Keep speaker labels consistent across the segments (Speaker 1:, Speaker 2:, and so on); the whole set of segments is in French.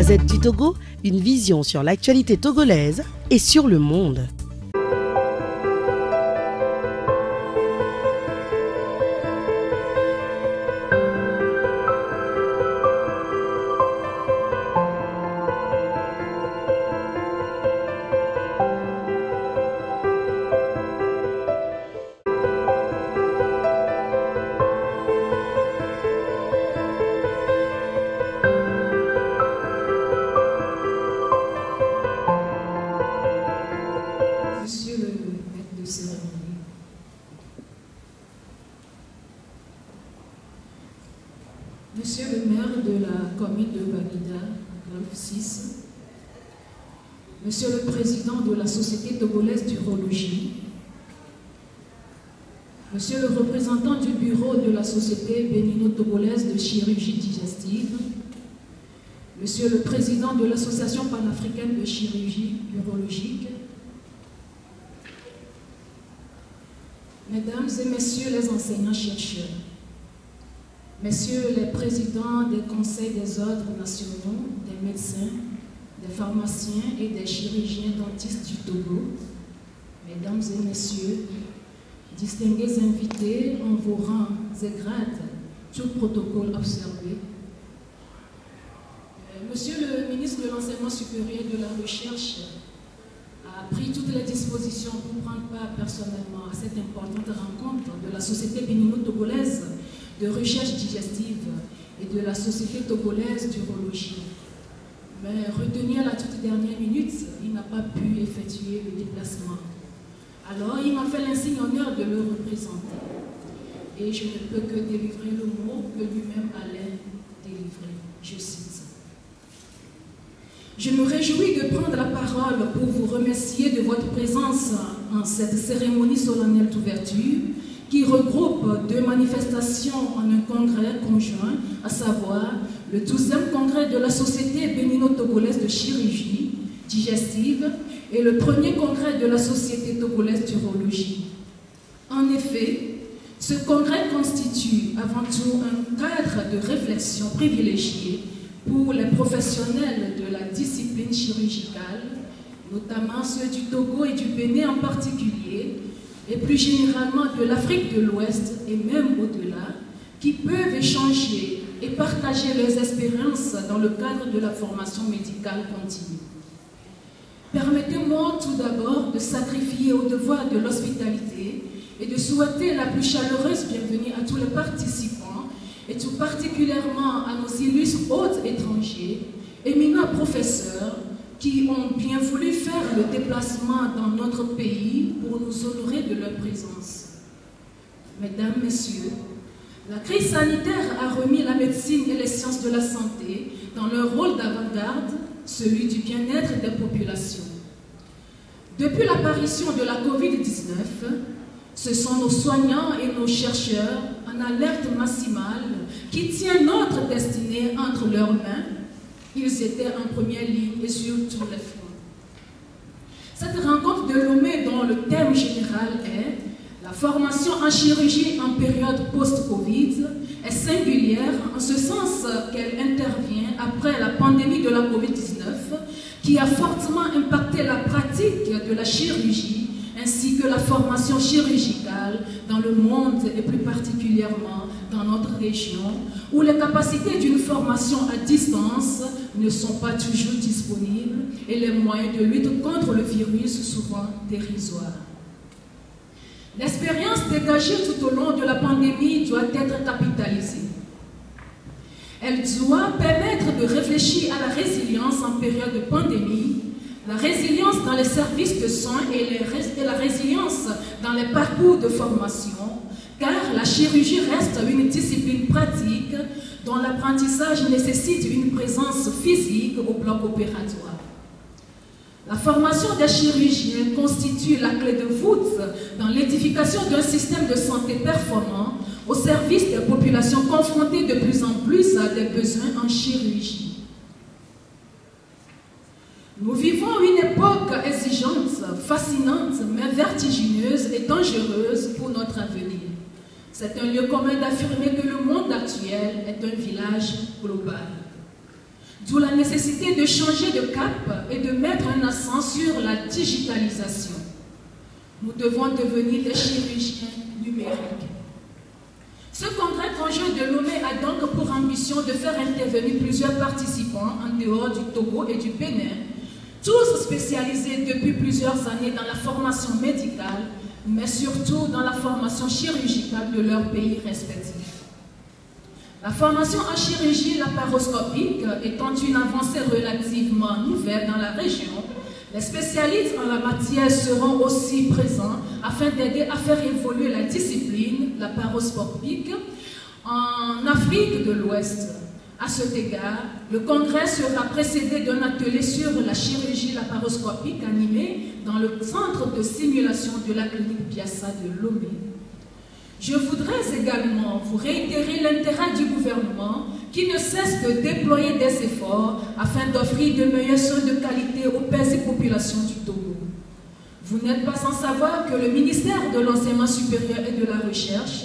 Speaker 1: Gazette du Togo, une vision sur l'actualité togolaise et sur le monde.
Speaker 2: Monsieur le maître de cérémonie, Monsieur le maire de la commune de Baguida, Golfe 6, Monsieur le président de la Société togolaise d'urologie, Monsieur le représentant du bureau de la Société bénino-togolaise de chirurgie digestive, Monsieur le président de l'Association panafricaine de chirurgie urologique, Mesdames et Messieurs les enseignants-chercheurs, Messieurs les présidents des conseils des ordres nationaux, des médecins, des pharmaciens et des chirurgiens dentistes du Togo, Mesdames et Messieurs, distingués invités en vos rangs et grades, tout protocole observé, Monsieur le ministre de l'Enseignement supérieur et de la Recherche a pris toutes les dispositions pour prendre part personnellement à cette importante rencontre de la Société bénino-togolaise de recherche digestive et de la Société togolaise d'urologie. Mais retenu à la toute dernière minute, il n'a pas pu effectuer le déplacement. Alors, il m'a fait l'insigne honneur de le représenter. Et je ne peux que délivrer le mot que lui-même allait délivrer. Je cite. Je me réjouis de prendre la parole pour vous remercier de votre présence en cette cérémonie solennelle d'ouverture qui regroupe deux manifestations en un congrès conjoint, à savoir le 12e congrès de la Société bénino-togolaise de chirurgie digestive et le premier congrès de la Société togolaise d'urologie. En effet, ce congrès constitue avant tout un cadre de réflexion privilégié pour les professionnels de la discipline chirurgicale, notamment ceux du Togo et du Bénin en particulier, et plus généralement de l'Afrique de l'Ouest et même au-delà, qui peuvent échanger et partager leurs expériences dans le cadre de la formation médicale continue. Permettez-moi tout d'abord de sacrifier au devoir de l'hospitalité et de souhaiter la plus chaleureuse bienvenue à tous les participants et tout particulièrement à nos illustres hôtes étrangers, éminents professeurs, qui ont bien voulu faire le déplacement dans notre pays pour nous honorer de leur présence. Mesdames, Messieurs, la crise sanitaire a remis la médecine et les sciences de la santé dans leur rôle d'avant-garde, celui du bien-être des populations. Depuis l'apparition de la Covid-19, ce sont nos soignants et nos chercheurs en alerte maximale qui tiennent notre destinée entre leurs mains. Ils étaient en première ligne et sur tous les fronts. Cette rencontre de Lomé, dont le thème général est « La formation en chirurgie en période post-Covid » est singulière en ce sens qu'elle intervient après la pandémie de la Covid-19 qui a fortement impacté la pratique de la chirurgie ainsi que la formation chirurgicale dans le monde et plus particulièrement dans notre région, où les capacités d'une formation à distance ne sont pas toujours disponibles et les moyens de lutte contre le virus souvent dérisoires. L'expérience dégagée tout au long de la pandémie doit être capitalisée. Elle doit permettre de réfléchir à la résilience en période de pandémie, la résilience dans les services de soins et la résilience dans les parcours de formation, car la chirurgie reste une discipline pratique dont l'apprentissage nécessite une présence physique au bloc opératoire. La formation des chirurgiens constitue la clé de voûte dans l'édification d'un système de santé performant au service des populations confrontées de plus en plus à des besoins en chirurgie. Nous vivons une époque exigeante, fascinante, mais vertigineuse et dangereuse pour notre avenir. C'est un lieu commun d'affirmer que le monde actuel est un village global. D'où la nécessité de changer de cap et de mettre un accent sur la digitalisation. Nous devons devenir des chirurgiens numériques. Ce congrès conjoint de Lomé a donc pour ambition de faire intervenir plusieurs participants en dehors du Togo et du Bénin, tous spécialisés depuis plusieurs années dans la formation médicale, mais surtout dans la formation chirurgicale de leurs pays respectifs. La formation en chirurgie laparoscopique étant une avancée relativement nouvelle dans la région, les spécialistes en la matière seront aussi présents afin d'aider à faire évoluer la discipline laparoscopique en Afrique de l'Ouest. À cet égard, le congrès sera précédé d'un atelier sur la chirurgie laparoscopique animé dans le centre de simulation de la clinique Piazza de Lomé. Je voudrais également vous réitérer l'intérêt du gouvernement qui ne cesse de déployer des efforts afin d'offrir de meilleurs soins de qualité aux pères et populations du Togo. Vous n'êtes pas sans savoir que le ministère de l'Enseignement supérieur et de la Recherche,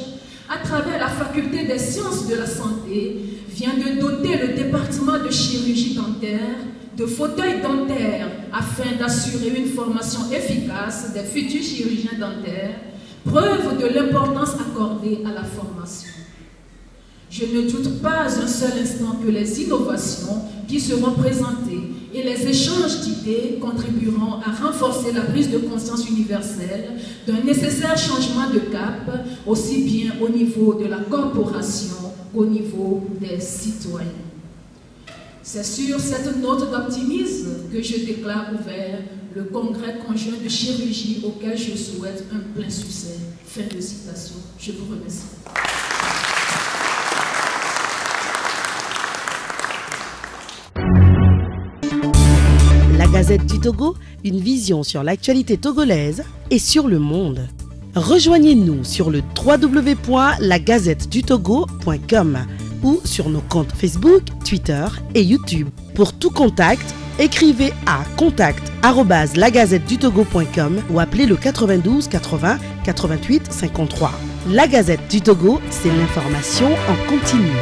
Speaker 2: à travers la faculté des sciences de la santé, vient de doter le département de chirurgie dentaire de fauteuils dentaires afin d'assurer une formation efficace des futurs chirurgiens dentaires, preuve de l'importance accordée à la formation. Je ne doute pas un seul instant que les innovations qui seront présentées et les échanges d'idées contribueront à renforcer la prise de conscience universelle d'un nécessaire changement de cap, aussi bien au niveau de la corporation qu'au niveau des citoyens. C'est sur cette note d'optimisme que je déclare ouvert le congrès conjoint de chirurgie auquel je souhaite un plein succès. Fin de citation. Je vous remercie.
Speaker 1: La Gazette du Togo, une vision sur l'actualité togolaise et sur le monde. Rejoignez-nous sur le www.lagazettedutogo.com ou sur nos comptes Facebook, Twitter et YouTube. Pour tout contact, écrivez à contact@lagazettedutogo.com ou appelez le 92 80 88 53. La Gazette du Togo, c'est l'information en continu.